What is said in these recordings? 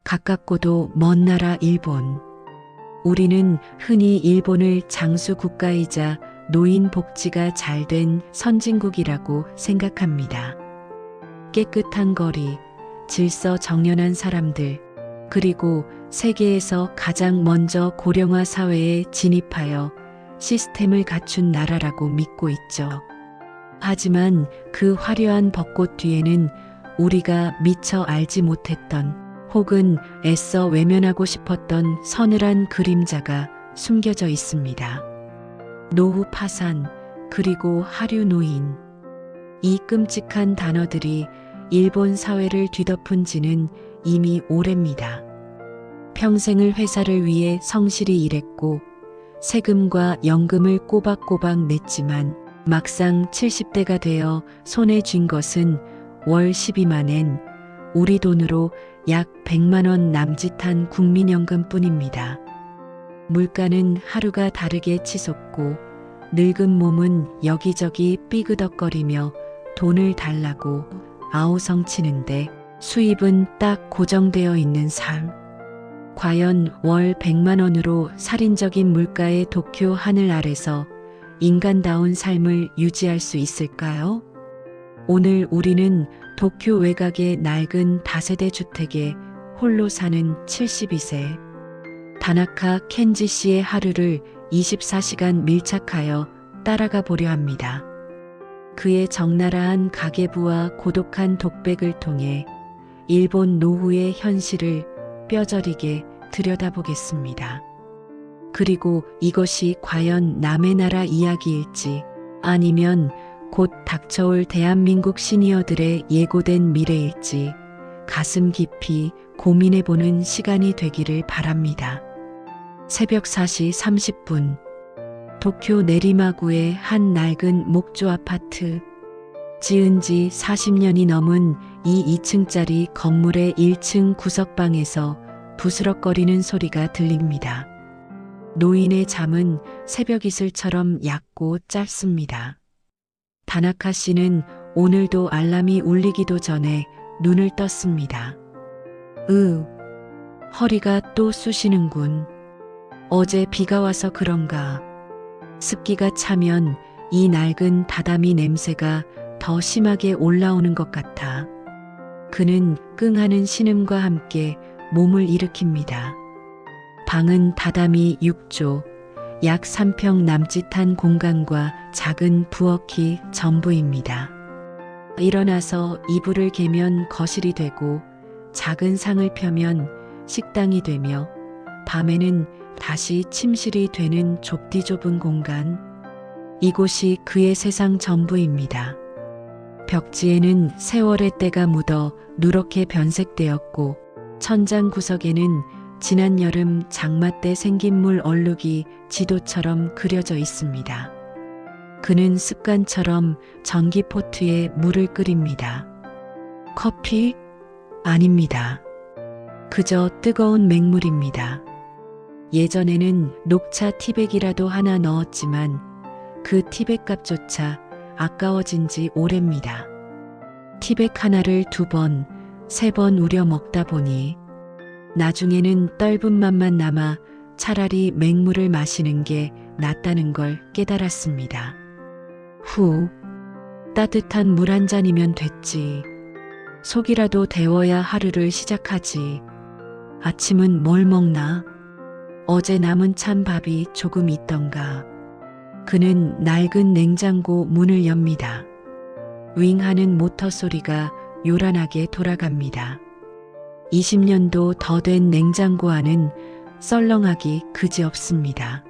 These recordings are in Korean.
가깝고도 먼 나라 일본. 우리는 흔히 일본을 장수 국가이자 노인 복지가 잘 된 선진국이라고 생각합니다. 깨끗한 거리, 질서 정연한 사람들, 그리고 세계에서 가장 먼저 고령화 사회에 진입하여 시스템을 갖춘 나라라고 믿고 있죠. 하지만 그 화려한 벚꽃 뒤에는 우리가 미처 알지 못했던 혹은 애써 외면하고 싶었던 서늘한 그림자가 숨겨져 있습니다. 노후 파산, 그리고 하류 노인. 이 끔찍한 단어들이 일본 사회를 뒤덮은 지는 이미 오래입니다. 평생을 회사를 위해 성실히 일했고 세금과 연금을 꼬박꼬박 냈지만 막상 70대가 되어 손에 쥔 것은 월 12만 엔, 우리 돈으로 약 100만 원 남짓한 국민연금 뿐입니다. 물가는 하루가 다르게 치솟고 늙은 몸은 여기저기 삐그덕거리며 돈을 달라고 아우성치는데 수입은 딱 고정되어 있는 삶. 과연 월 100만 원으로 살인적인 물가의 도쿄 하늘 아래서 인간다운 삶을 유지할 수 있을까요? 오늘 우리는 도쿄 외곽의 낡은 다세대 주택에 홀로 사는 72세 다나카 켄지 씨의 하루를 24시간 밀착하여 따라가 보려 합니다. 그의 적나라한 가계부와 고독한 독백을 통해 일본 노후의 현실을 뼈저리게 들여다보겠습니다. 그리고 이것이 과연 남의 나라 이야기일지 아니면 곧 닥쳐올 대한민국 시니어들의 예고된 미래일지 가슴 깊이 고민해보는 시간이 되기를 바랍니다. 새벽 4시 30분 도쿄 내리마구의 한 낡은 목조 아파트. 지은 지 40년이 넘은 이 2층짜리 건물의 1층 구석방에서 부스럭거리는 소리가 들립니다. 노인의 잠은 새벽 이슬처럼 얕고 짧습니다. 다나카 씨는 오늘도 알람이 울리기도 전에 눈을 떴습니다. 허리가 또 쑤시는군. 어제 비가 와서 그런가. 습기가 차면 이 낡은 다다미 냄새가 더 심하게 올라오는 것 같아. 그는 끙하는 신음과 함께 몸을 일으킵니다. 방은 다다미 6조, 약 3평 남짓한 공간과 작은 부엌이 전부입니다. 일어나서 이불을 개면 거실이 되고 작은 상을 펴면 식당이 되며 밤에는 다시 침실이 되는 좁디 좁은 공간. 이곳이 그의 세상 전부입니다. 벽지에는 세월의 때가 묻어 누렇게 변색되었고 천장 구석에는 지난 여름 장마 때 생긴 물 얼룩이 지도처럼 그려져 있습니다. 그는 습관처럼 전기포트에 물을 끓입니다. 커피? 아닙니다. 그저 뜨거운 맹물입니다. 예전에는 녹차 티백이라도 하나 넣었지만 그 티백 값조차 아까워진 지 오래입니다. 티백 하나를 2번, 3번 우려 먹다 보니 나중에는 떫은 맛만 남아 차라리 맹물을 마시는 게 낫다는 걸 깨달았습니다. 따뜻한 물 한 잔이면 됐지. 속이라도 데워야 하루를 시작하지. 아침은 뭘 먹나? 어제 남은 찬밥이 조금 있던가. 그는 낡은 냉장고 문을 엽니다. 윙 하는 모터 소리가 요란하게 돌아갑니다. 20년도 더 된 냉장고 안은 썰렁하기 그지없습니다.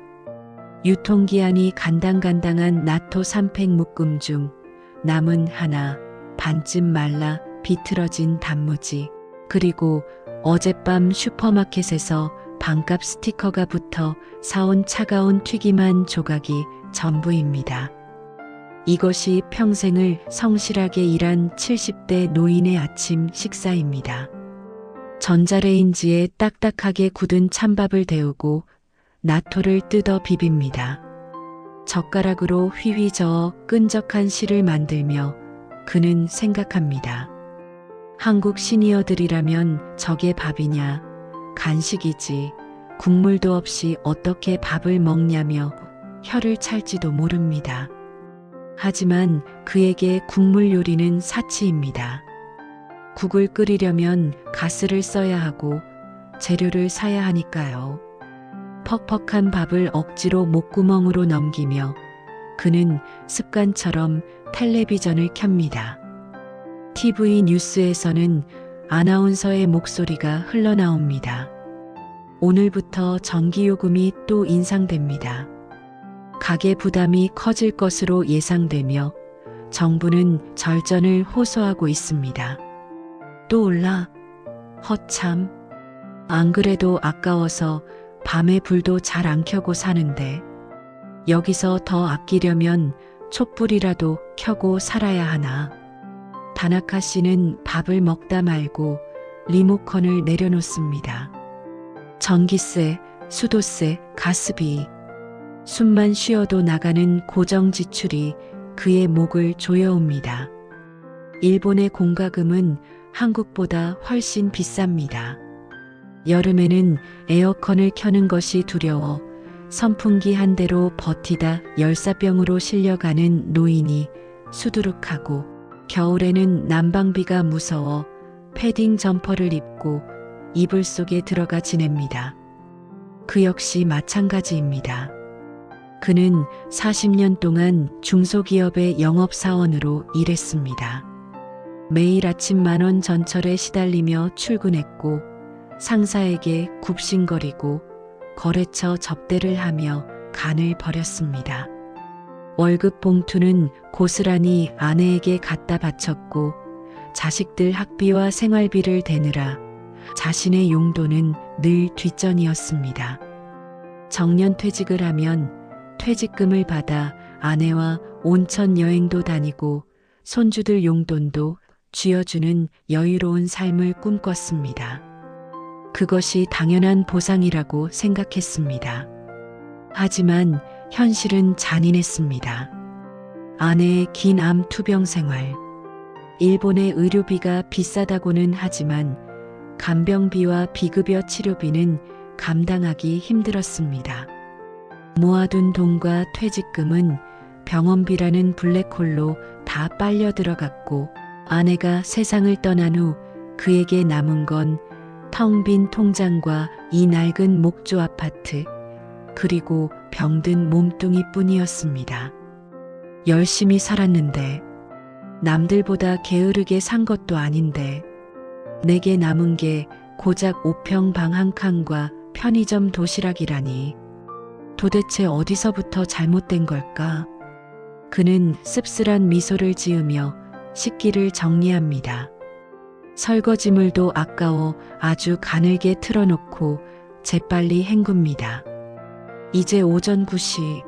유통기한이 간당간당한 나토 3팩 묶음 중 남은 하나 반쯤 말라 비틀어진 단무지, 그리고 어젯밤 슈퍼마켓에서 반값 스티커가 붙어 사온 차가운 튀김 한 조각이 전부입니다. 이것이 평생을 성실하게 일한 70대 노인의 아침 식사입니다. 전자레인지에 딱딱하게 굳은 찬밥을 데우고 나토를 뜯어 비빕니다. 젓가락으로 휘휘 저어 끈적한 실을 만들며 그는 생각합니다. 한국 시니어들이라면 저게 밥이냐, 간식이지, 국물도 없이 어떻게 밥을 먹냐며 혀를 찰지도 모릅니다. 하지만 그에게 국물 요리는 사치입니다. 국을 끓이려면 가스를 써야 하고 재료를 사야 하니까요. 퍽퍽한 밥을 억지로 목구멍으로 넘기며 그는 습관처럼 텔레비전을 켭니다. TV 뉴스에서는 아나운서의 목소리가 흘러나옵니다. 오늘부터 전기요금이 또 인상됩니다. 가계 부담이 커질 것으로 예상되며 정부는 절전을 호소하고 있습니다. 또 올라? 허참. 안 그래도 아까워서 밤에 불도 잘 안 켜고 사는데 여기서 더 아끼려면 촛불이라도 켜고 살아야 하나. 다나카 씨는 밥을 먹다 말고 리모컨을 내려놓습니다. 전기세, 수도세, 가스비. 숨만 쉬어도 나가는 고정 지출이 그의 목을 조여옵니다. 일본의 공과금은 한국보다 훨씬 비쌉니다. 여름에는 에어컨을 켜는 것이 두려워 선풍기 한 대로 버티다 열사병으로 실려가는 노인이 수두룩하고 겨울에는 난방비가 무서워 패딩 점퍼를 입고 이불 속에 들어가 지냅니다. 그 역시 마찬가지입니다. 그는 40년 동안 중소기업의 영업사원으로 일했습니다. 매일 아침 10,000원 전철에 시달리며 출근했고 상사에게 굽신거리고 거래처 접대를 하며 간을 버렸습니다. 월급 봉투는 고스란히 아내에게 갖다 바쳤고 자식들 학비와 생활비를 대느라 자신의 용돈은 늘 뒷전이었습니다. 정년퇴직을 하면 퇴직금을 받아 아내와 온천 여행도 다니고 손주들 용돈도 쥐어주는 여유로운 삶을 꿈꿨습니다. 그것이 당연한 보상이라고 생각했습니다. 하지만 현실은 잔인했습니다. 아내의 긴 암 투병 생활. 일본의 의료비가 비싸다고는 하지만 간병비와 비급여 치료비는 감당하기 힘들었습니다. 모아둔 돈과 퇴직금은 병원비라는 블랙홀로 다 빨려 들어갔고 아내가 세상을 떠난 후 그에게 남은 건 텅 빈 통장과 이 낡은 목조 아파트 그리고 병든 몸뚱이뿐이었습니다. 열심히 살았는데 남들보다 게으르게 산 것도 아닌데 내게 남은 게 고작 5평 방 한 칸과 편의점 도시락이라니 도대체 어디서부터 잘못된 걸까? 그는 씁쓸한 미소를 지으며 식기를 정리합니다. 설거지물도 아까워 아주 가늘게 틀어놓고 재빨리 헹굽니다. 이제 오전 9시.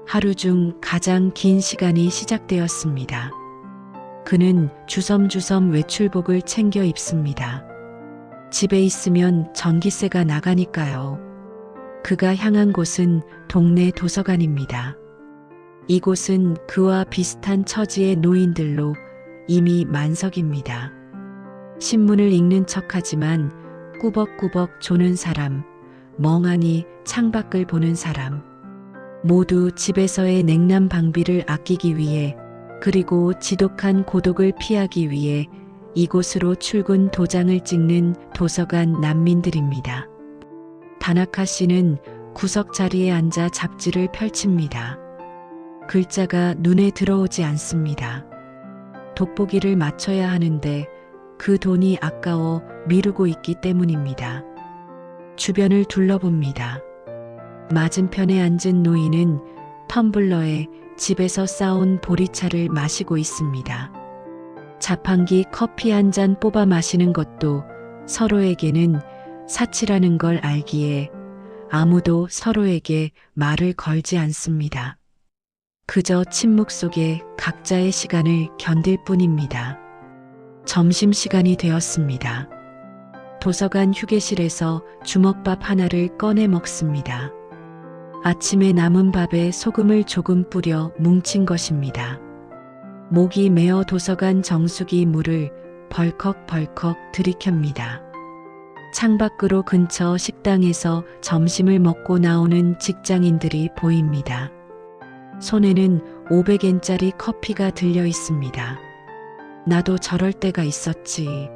하루 중 가장 긴 시간이 시작되었습니다. 그는 주섬주섬 외출복을 챙겨 입습니다. 집에 있으면 전기세가 나가니까요. 그가 향한 곳은 동네 도서관입니다. 이곳은 그와 비슷한 처지의 노인들로 이미 만석입니다. 신문을 읽는 척하지만 꾸벅꾸벅 조는 사람, 멍하니 창밖을 보는 사람, 모두 집에서의 냉난 방비를 아끼기 위해 그리고 지독한 고독을 피하기 위해 이곳으로 출근 도장을 찍는 도서관 난민들입니다. 다나카 씨는 구석 자리에 앉아 잡지를 펼칩니다. 글자가 눈에 들어오지 않습니다. 돋보기를 맞춰야 하는데 그 돈이 아까워 미루고 있기 때문입니다. 주변을 둘러봅니다. 맞은편에 앉은 노인은 텀블러에 집에서 싸온 보리차를 마시고 있습니다. 자판기 커피 한 잔 뽑아 마시는 것도 서로에게는 사치라는 걸 알기에 아무도 서로에게 말을 걸지 않습니다. 그저 침묵 속에 각자의 시간을 견딜 뿐입니다. 점심시간이 되었습니다. 도서관 휴게실에서 주먹밥 하나를 꺼내 먹습니다. 아침에 남은 밥에 소금을 조금 뿌려 뭉친 것입니다. 목이 메어 도서관 정수기 물을 벌컥벌컥 들이켭니다. 창밖으로 근처 식당에서 점심을 먹고 나오는 직장인들이 보입니다. 손에는 500엔짜리 커피가 들려 있습니다. 나도 저럴 때가 있었지.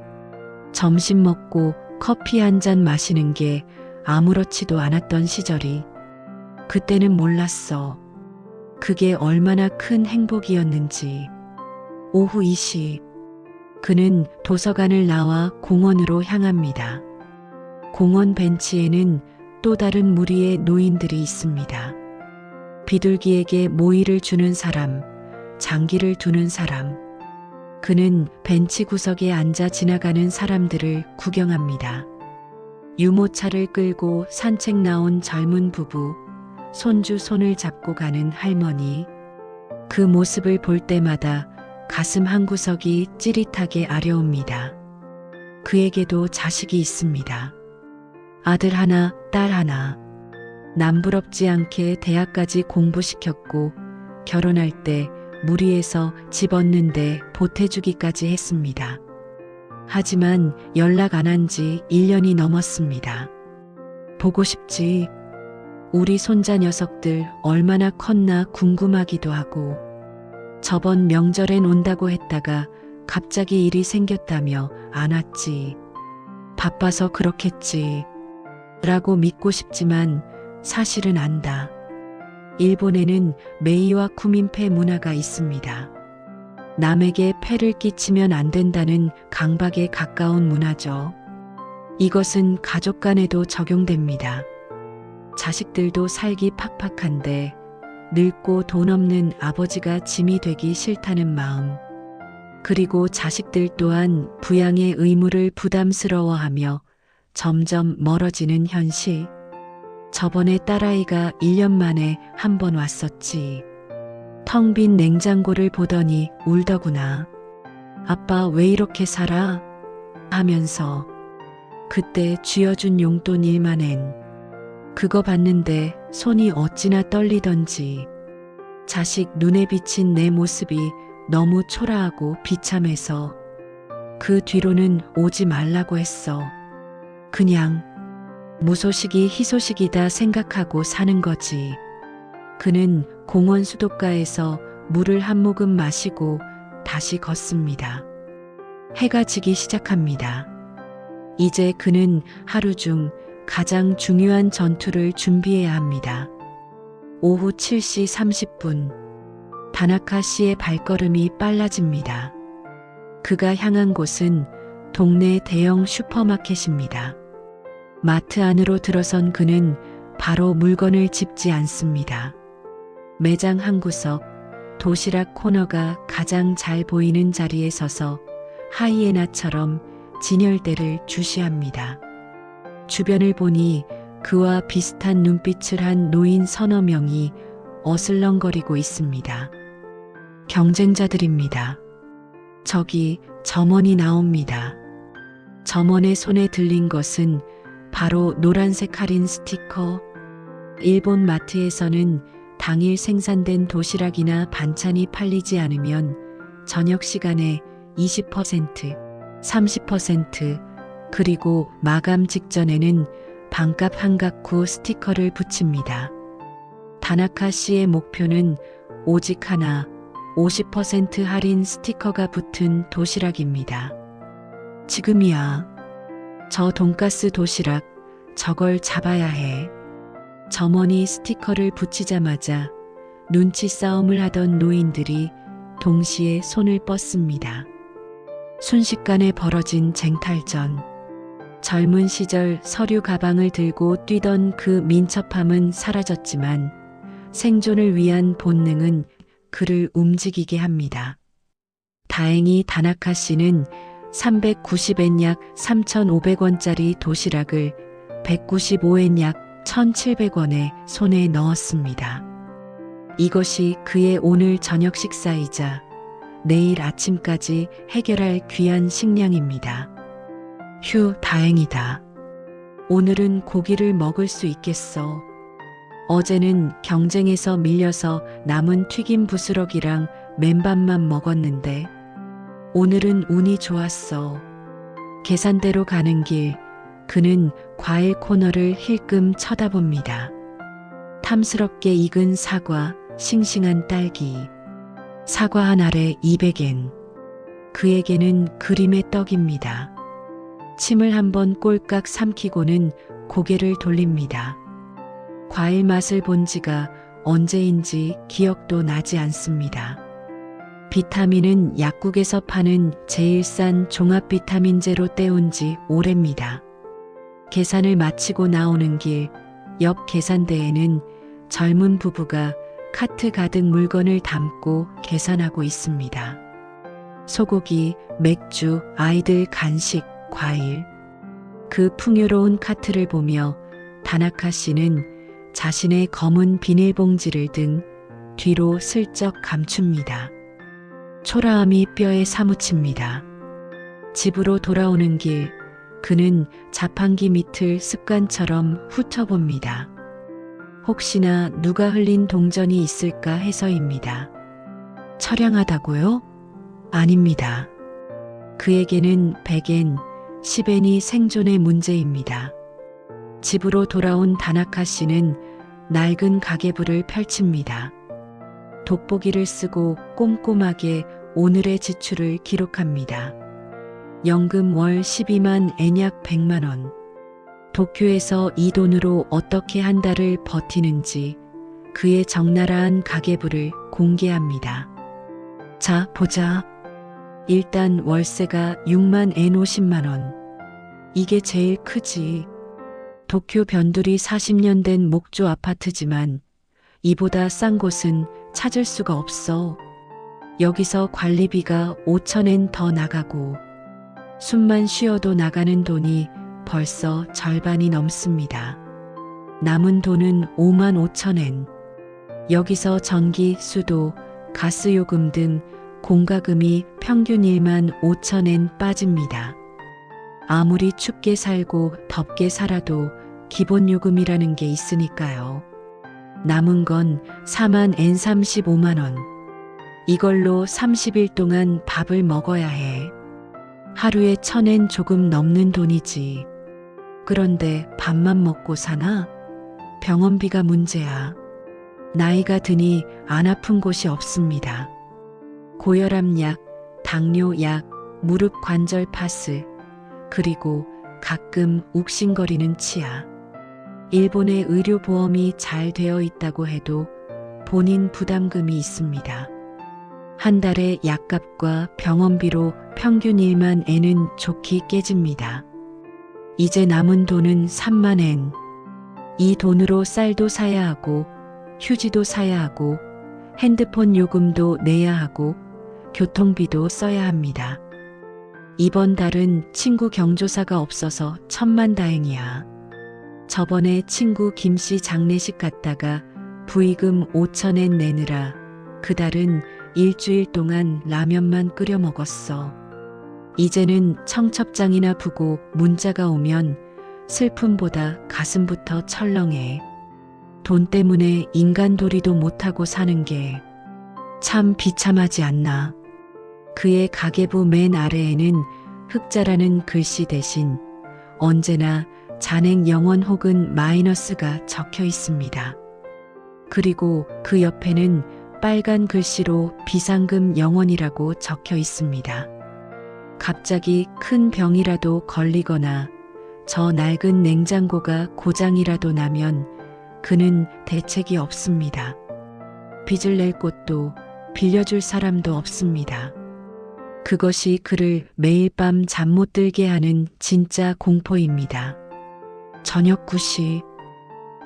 점심 먹고 커피 한 잔 마시는 게 아무렇지도 않았던 시절이. 그때는 몰랐어. 그게 얼마나 큰 행복이었는지. 오후 2시. 그는 도서관을 나와 공원으로 향합니다. 공원 벤치에는 또 다른 무리의 노인들이 있습니다. 비둘기에게 모이를 주는 사람, 장기를 두는 사람. 그는 벤치 구석에 앉아 지나가는 사람들을 구경합니다. 유모차를 끌고 산책 나온 젊은 부부, 손주 손을 잡고 가는 할머니. 그 모습을 볼 때마다 가슴 한구석이 찌릿하게 아려옵니다. 그에게도 자식이 있습니다. 아들 하나, 딸 하나. 남부럽지 않게 대학까지 공부시켰고 결혼할 때 무리해서 집 얻는데 보태주기까지 했습니다. 하지만 연락 안 한 지 1년이 넘었습니다. 보고 싶지. 우리 손자 녀석들 얼마나 컸나 궁금하기도 하고. 저번 명절엔 온다고 했다가 갑자기 일이 생겼다며 안 왔지. 바빠서 그렇겠지. 라고 믿고 싶지만 사실은 안다. 일본에는 메이와 쿠민페 문화가 있습니다. 남에게 폐를 끼치면 안 된다는 강박에 가까운 문화죠. 이것은 가족 간에도 적용됩니다. 자식들도 살기 팍팍한데 늙고 돈 없는 아버지가 짐이 되기 싫다는 마음. 그리고 자식들 또한 부양의 의무를 부담스러워하며 점점 멀어지는 현실. 저번에 딸아이가 1년 만에 한 번 왔었지. 텅 빈 냉장고를 보더니 울더구나. 아빠 왜 이렇게 살아? 하면서. 그때 쥐어준 용돈 1만엔. 그거 봤는데 손이 어찌나 떨리던지. 자식 눈에 비친 내 모습이 너무 초라하고 비참해서 그 뒤로는 오지 말라고 했어. 그냥 무소식이 희소식이다 생각하고 사는 거지. 그는 공원 수도가에서 물을 한 모금 마시고 다시 걷습니다. 해가 지기 시작합니다. 이제 그는 하루 중 가장 중요한 전투를 준비해야 합니다. 오후 7시 30분. 다나카 씨의 발걸음이 빨라집니다. 그가 향한 곳은 동네 대형 슈퍼마켓입니다. 마트 안으로 들어선 그는 바로 물건을 집지 않습니다. 매장 한 구석, 도시락 코너가 가장 잘 보이는 자리에 서서 하이에나처럼 진열대를 주시합니다. 주변을 보니 그와 비슷한 눈빛을 한 노인 서너 명이 어슬렁거리고 있습니다. 경쟁자들입니다. 저기 점원이 나옵니다. 점원의 손에 들린 것은 바로 노란색 할인 스티커. 일본 마트에서는 당일 생산된 도시락이나 반찬이 팔리지 않으면 저녁 시간에 20%, 30%, 그리고 마감 직전에는 반값 한가쿠 스티커를 붙입니다. 다나카 씨의 목표는 오직 하나, 50% 할인 스티커가 붙은 도시락입니다. 지금이야. 저 돈가스 도시락, 저걸 잡아야 해. 점원이 스티커를 붙이자마자 눈치 싸움을 하던 노인들이 동시에 손을 뻗습니다. 순식간에 벌어진 쟁탈전. 젊은 시절 서류 가방을 들고 뛰던 그 민첩함은 사라졌지만 생존을 위한 본능은 그를 움직이게 합니다. 다행히 다나카 씨는 390엔 약 3,500원짜리 도시락을 195엔 약 1,700원에 손에 넣었습니다. 이것이 그의 오늘 저녁 식사이자 내일 아침까지 해결할 귀한 식량입니다. 휴, 다행이다. 오늘은 고기를 먹을 수 있겠어. 어제는 경쟁에서 밀려서 남은 튀김 부스러기랑 맨밥만 먹었는데 오늘은 운이 좋았어. 계산대로 가는 길, 그는 과일 코너를 힐끔 쳐다봅니다. 탐스럽게 익은 사과, 싱싱한 딸기. 사과 한 알에 200엔. 그에게는 그림의 떡입니다. 침을 한번 꼴깍 삼키고는 고개를 돌립니다. 과일 맛을 본 지가 언제인지 기억도 나지 않습니다. 비타민은 약국에서 파는 제일 싼 종합 비타민제로 때운 지 오래입니다. 계산을 마치고 나오는 길, 옆 계산대에는 젊은 부부가 카트 가득 물건을 담고 계산하고 있습니다. 소고기, 맥주, 아이들 간식, 과일. 그 풍요로운 카트를 보며 다나카 씨는 자신의 검은 비닐봉지를 등 뒤로 슬쩍 감춥니다. 초라함이 뼈에 사무칩니다. 집으로 돌아오는 길, 그는 자판기 밑을 습관처럼 훑어봅니다. 혹시나 누가 흘린 동전이 있을까 해서입니다. 처량하다고요? 아닙니다. 그에게는 100엔, 10엔이 생존의 문제입니다. 집으로 돌아온 다나카 씨는 낡은 가계부를 펼칩니다. 돋보기를 쓰고 꼼꼼하게 오늘의 지출을 기록합니다. 연금 월 12만 엔 약 100만 원. 도쿄에서 이 돈으로 어떻게 한 달을 버티는지 그의 적나라한 가계부를 공개합니다. 자, 보자. 일단 월세가 6만 엔 50만 원. 이게 제일 크지. 도쿄 변두리 40년 된 목조 아파트지만 이보다 싼 곳은 찾을 수가 없어. 여기서 관리비가 5,000엔 더 나가고 숨만 쉬어도 나가는 돈이 벌써 절반이 넘습니다. 남은 돈은 5만 5천엔. 여기서 전기, 수도, 가스요금 등 공과금이 평균 1만 5천엔 빠집니다. 아무리 춥게 살고 덥게 살아도 기본 요금이라는 게 있으니까요. 남은 건 4만 엔 35만 원. 이걸로 30일 동안 밥을 먹어야 해. 하루에 1,000엔 조금 넘는 돈이지. 그런데 밥만 먹고 사나? 병원비가 문제야. 나이가 드니 안 아픈 곳이 없습니다. 고혈압 약, 당뇨 약, 무릎 관절 파스, 그리고 가끔 욱신거리는 치아. 일본의 의료보험이 잘 되어 있다고 해도 본인 부담금이 있습니다. 한 달에 약값과 병원비로 평균 1만 엔은 좋게 깨집니다. 이제 남은 돈은 3만 엔. 이 돈으로 쌀도 사야 하고 휴지도 사야 하고 핸드폰 요금도 내야 하고 교통비도 써야 합니다. 이번 달은 친구 경조사가 없어서 천만다행이야. 저번에 친구 김씨 장례식 갔다가 부의금 5,000엔 내느라 그달은 일주일 동안 라면만 끓여 먹었어. 이제는 청첩장이나 부고 문자가 오면 슬픔보다 가슴부터 철렁해. 돈 때문에 인간도리도 못하고 사는 게 참 비참하지 않나. 그의 가계부 맨 아래에는 흑자라는 글씨 대신 언제나 잔액 0원 혹은 마이너스가 적혀 있습니다. 그리고 그 옆에는 빨간 글씨로 비상금 0원이라고 적혀 있습니다. 갑자기 큰 병이라도 걸리거나 저 낡은 냉장고가 고장이라도 나면 그는 대책이 없습니다. 빚을 낼 곳도 빌려줄 사람도 없습니다. 그것이 그를 매일 밤 잠 못 들게 하는 진짜 공포입니다. 저녁 9시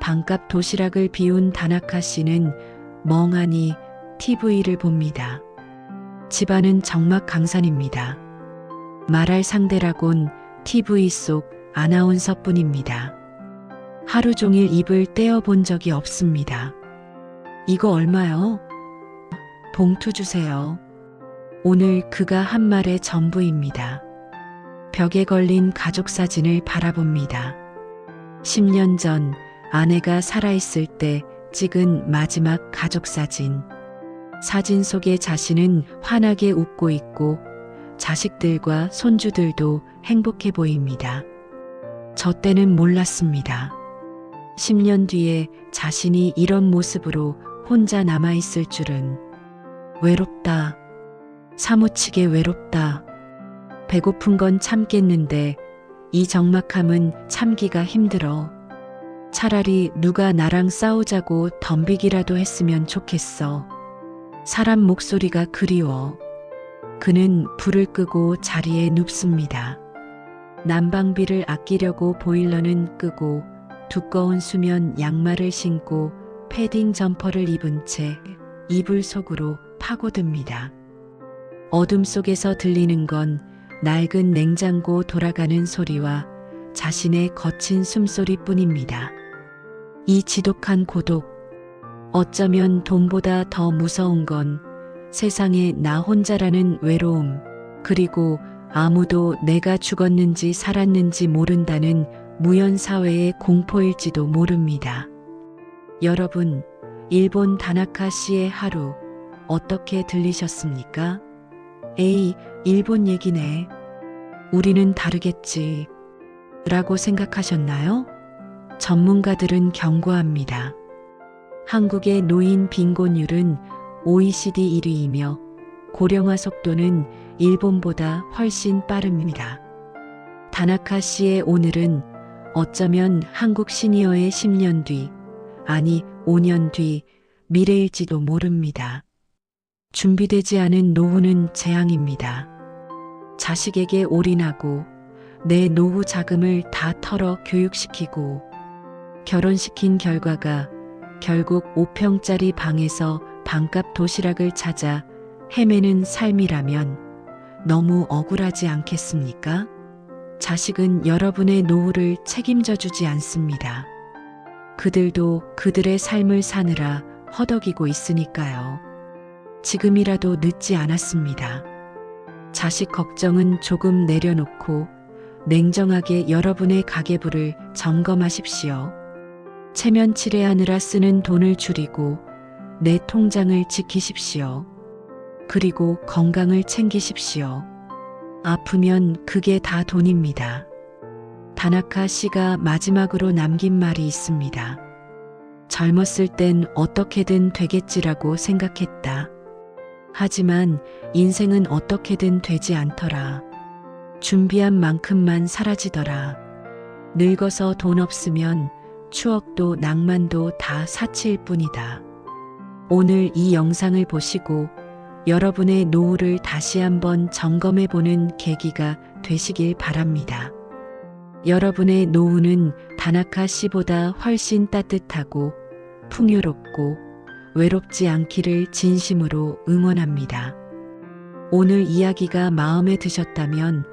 반값 도시락을 비운 다나카 씨는 멍하니 TV를 봅니다. 집안은 적막강산입니다. 말할 상대라곤 TV 속 아나운서뿐입니다. 하루 종일 입을 떼어본 적이 없습니다. 이거 얼마요? 봉투 주세요. 오늘 그가 한 말의 전부입니다. 벽에 걸린 가족 사진을 바라봅니다. 10년 전 아내가 살아있을 때 찍은 마지막 가족 사진. 사진 속의 자신은 환하게 웃고 있고 자식들과 손주들도 행복해 보입니다. 저 때는 몰랐습니다. 10년 뒤에 자신이 이런 모습으로 혼자 남아있을 줄은. 외롭다. 사무치게 외롭다. 배고픈 건 참겠는데 이 적막함은 참기가 힘들어. 차라리 누가 나랑 싸우자고 덤비기라도 했으면 좋겠어. 사람 목소리가 그리워. 그는 불을 끄고 자리에 눕습니다. 난방비를 아끼려고 보일러는 끄고 두꺼운 수면 양말을 신고 패딩 점퍼를 입은 채 이불 속으로 파고듭니다. 어둠 속에서 들리는 건 낡은 냉장고 돌아가는 소리와 자신의 거친 숨소리뿐입니다. 이 지독한 고독, 어쩌면 돈보다 더 무서운 건 세상에 나 혼자라는 외로움, 그리고 아무도 내가 죽었는지 살았는지 모른다는 무연사회의 공포일지도 모릅니다. 여러분, 일본 다나카 씨의 하루 어떻게 들리셨습니까? 에이, 일본 얘기네. 우리는 다르겠지. 라고 생각하셨나요? 전문가들은 경고합니다. 한국의 노인 빈곤율은 OECD 1위이며 고령화 속도는 일본보다 훨씬 빠릅니다. 다나카 씨의 오늘은 어쩌면 한국 시니어의 10년 뒤, 아니 5년 뒤 미래일지도 모릅니다. 준비되지 않은 노후는 재앙입니다. 자식에게 올인하고 내 노후 자금을 다 털어 교육시키고 결혼시킨 결과가 결국 5평짜리 방에서 반값 도시락을 찾아 헤매는 삶이라면 너무 억울하지 않겠습니까? 자식은 여러분의 노후를 책임져 주지 않습니다. 그들도 그들의 삶을 사느라 허덕이고 있으니까요. 지금이라도 늦지 않았습니다. 자식 걱정은 조금 내려놓고 냉정하게 여러분의 가계부를 점검하십시오. 체면 칠해하느라 쓰는 돈을 줄이고 내 통장을 지키십시오. 그리고 건강을 챙기십시오. 아프면 그게 다 돈입니다. 다나카 씨가 마지막으로 남긴 말이 있습니다. 젊었을 땐 어떻게든 되겠지라고 생각했다. 하지만 인생은 어떻게든 되지 않더라. 준비한 만큼만 사라지더라. 늙어서 돈 없으면 추억도 낭만도 다 사치일 뿐이다. 오늘 이 영상을 보시고 여러분의 노후를 다시 한번 점검해 보는 계기가 되시길 바랍니다. 여러분의 노후는 다나카 씨보다 훨씬 따뜻하고 풍요롭고 외롭지 않기를 진심으로 응원합니다. 오늘 이야기가 마음에 드셨다면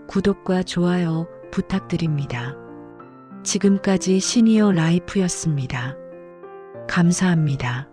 구독과 좋아요 부탁드립니다. 지금까지 시니어 라이프였습니다. 감사합니다.